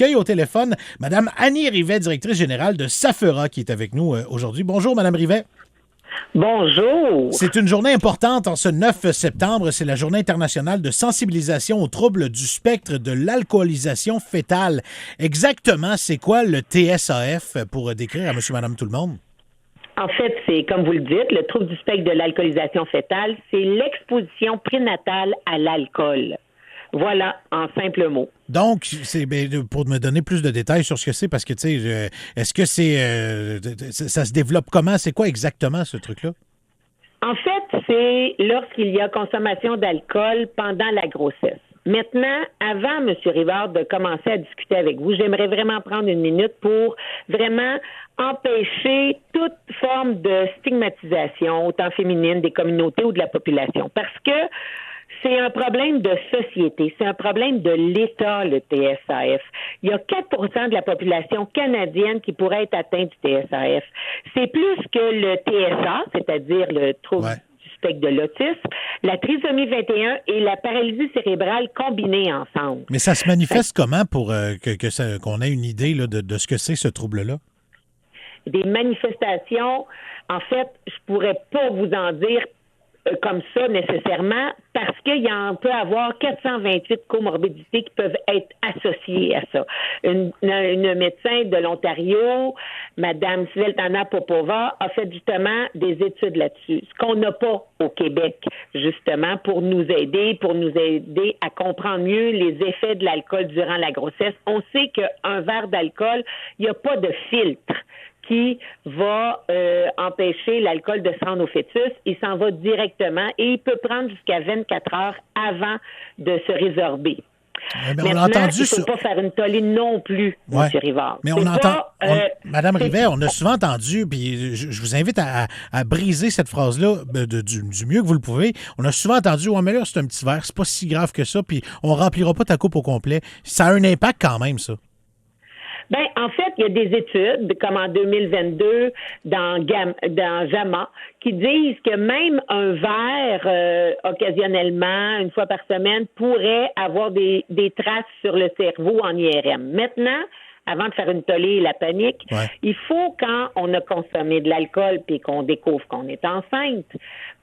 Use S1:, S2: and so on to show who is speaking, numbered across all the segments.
S1: J'accueille au téléphone Mme Annie Rivet, directrice générale de SAFERA, qui est avec nous aujourd'hui. Bonjour, Mme Rivet.
S2: Bonjour.
S1: C'est une journée importante en ce 9 septembre. C'est la journée internationale de sensibilisation aux troubles du spectre de l'alcoolisation fœtale. Exactement, c'est quoi le TSAF pour décrire à monsieur, madame, tout le monde?
S2: En fait, c'est, comme vous le dites, le trouble du spectre de l'alcoolisation fœtale, c'est l'exposition prénatale à l'alcool. Voilà, en simples mots.
S1: Donc, c'est pour me donner plus de détails sur ce que c'est, parce que, tu sais, est-ce que ça se développe comment? C'est quoi exactement ce truc-là?
S2: En fait, c'est lorsqu'il y a consommation d'alcool pendant la grossesse. Maintenant, avant, M. Rivard, de commencer à discuter avec vous, j'aimerais vraiment prendre une minute pour vraiment empêcher toute forme de stigmatisation, autant féminine, des communautés ou de la population. Parce que c'est un problème de société, c'est un problème de l'État, le TSAF. Il y a 4% de la population canadienne qui pourrait être atteinte du TSAF. C'est plus que le TSA, c'est-à-dire le trouble du spectre de l'autisme, la trisomie 21 et la paralysie cérébrale combinées ensemble.
S1: Mais ça se manifeste comment pour qu'on ait une idée là, de ce que c'est ce trouble-là?
S2: Des manifestations, en fait, je pourrais pas vous en dire comme ça nécessairement, parce qu'il y en peut avoir 428 comorbidités qui peuvent être associées à ça. Une médecin de l'Ontario, Mme Sveltana Popova, a fait justement des études là-dessus. Ce qu'on n'a pas au Québec, justement, pour nous aider à comprendre mieux les effets de l'alcool durant la grossesse. On sait qu'un verre d'alcool, il n'y a pas de filtre qui va empêcher l'alcool de se rendre au fœtus. Il s'en va directement et il peut prendre jusqu'à 24 heures avant de se résorber.
S1: Mais on a entendu
S2: il ne faut pas faire une tollée non plus, M. Rivard.
S1: Mais Madame Rivet, on a souvent entendu, puis je vous invite à briser cette phrase-là du mieux que vous le pouvez. On a souvent entendu, ouais, mais là, c'est un petit verre, c'est pas si grave que ça, puis on remplira pas ta coupe au complet. Ça a un impact quand même, ça.
S2: Ben, en fait, il y a des études, comme en 2022, dans JAMA, qui disent que même un verre, occasionnellement, une fois par semaine, pourrait avoir des traces sur le cerveau en IRM. Maintenant, avant de faire une tollée et la panique, il faut, quand on a consommé de l'alcool puis qu'on découvre qu'on est enceinte,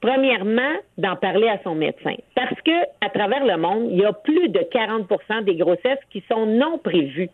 S2: premièrement, d'en parler à son médecin. Parce que, à travers le monde, il y a plus de 40% des grossesses qui sont non prévues.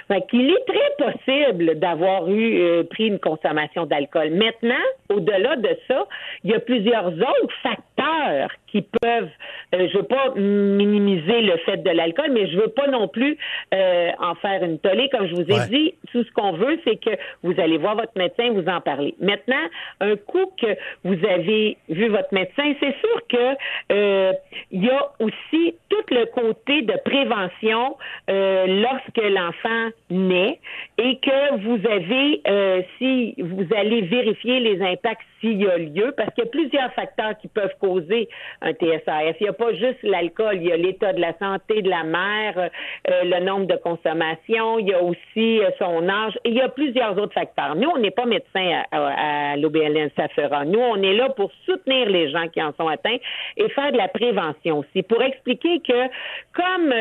S2: Fait qu'il est très possible d'avoir pris une consommation d'alcool. Maintenant, au-delà de ça, il y a plusieurs autres facteurs qui peuvent, je veux pas minimiser le fait de l'alcool, mais je veux pas non plus en faire une tollée. Comme je vous ai dit, tout ce qu'on veut, c'est que vous allez voir votre médecin, vous en parler. Maintenant, un coup que vous avez vu votre médecin, c'est sûr que il y a aussi tout le côté de prévention lorsque l'enfant naît et que vous avez, si vous allez vérifier les impacts s'il y a lieu, parce qu'il y a plusieurs facteurs qui peuvent causer un TSAF. Il n'y a pas juste l'alcool, il y a l'état de la santé de la mère, le nombre de consommations, il y a aussi son âge, et il y a plusieurs autres facteurs. Nous, on n'est pas médecins à l'OBLN SAFERA. Nous, on est là pour soutenir les gens qui en sont atteints et faire de la prévention aussi, pour expliquer que comme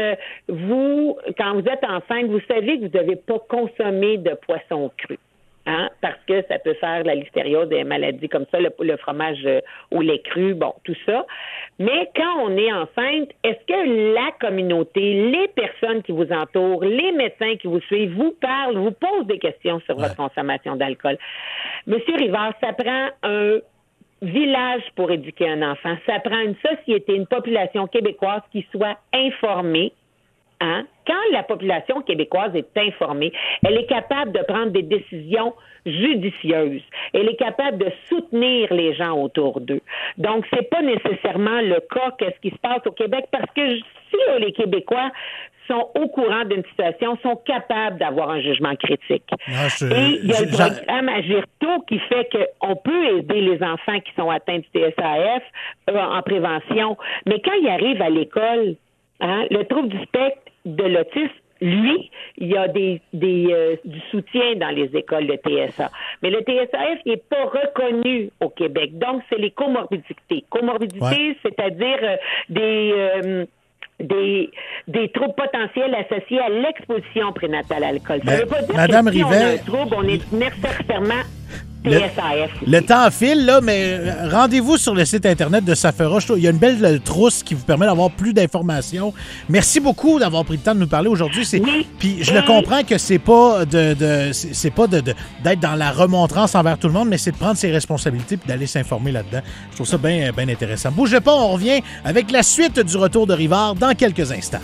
S2: vous, quand vous êtes enceinte, vous savez que vous ne devez pas consommer de poisson cru. Hein, parce que ça peut faire la listériose, des maladies comme ça, le fromage au lait cru, bon, tout ça. Mais quand on est enceinte, est-ce que la communauté, les personnes qui vous entourent, les médecins qui vous suivent, vous parlent, vous posent des questions sur votre consommation d'alcool? Monsieur Rivard, ça prend un village pour éduquer un enfant. Ça prend une société, une population québécoise qui soit informée. Hein? Quand la population québécoise est informée, elle est capable de prendre des décisions judicieuses. Elle est capable de soutenir les gens autour d'eux. Donc, c'est pas nécessairement le cas qu'est-ce qui se passe au Québec, parce que si les Québécois sont au courant d'une situation, sont capables d'avoir un jugement critique. Et il y a le programme Agir tôt qui fait qu'on peut aider les enfants qui sont atteints du TSAF en prévention. Mais quand ils arrivent à l'école, hein, le trouble du spectre de l'autisme, lui, il y a du soutien dans les écoles de TSA. Mais le TSAF, il n'est pas reconnu au Québec. Donc, c'est les comorbidités. Comorbidités, c'est-à-dire des troubles potentiels associés à l'exposition prénatale à l'alcool. Ça
S1: Mais,
S2: veut pas dire
S1: Madame
S2: que si
S1: Rivet,
S2: on a un trouble, on est nécessairement PSAF.
S1: Le temps file, là, mais rendez-vous sur le site Internet de Safera. Il y a une belle trousse qui vous permet d'avoir plus d'informations. Merci beaucoup d'avoir pris le temps de nous parler aujourd'hui.
S2: Oui.
S1: Puis je le comprends que c'est pas d'être dans la remontrance envers tout le monde, mais c'est de prendre ses responsabilités puis d'aller s'informer là-dedans. Je trouve ça bien intéressant. Bougez pas, on revient avec la suite du retour de Rivard dans quelques instants.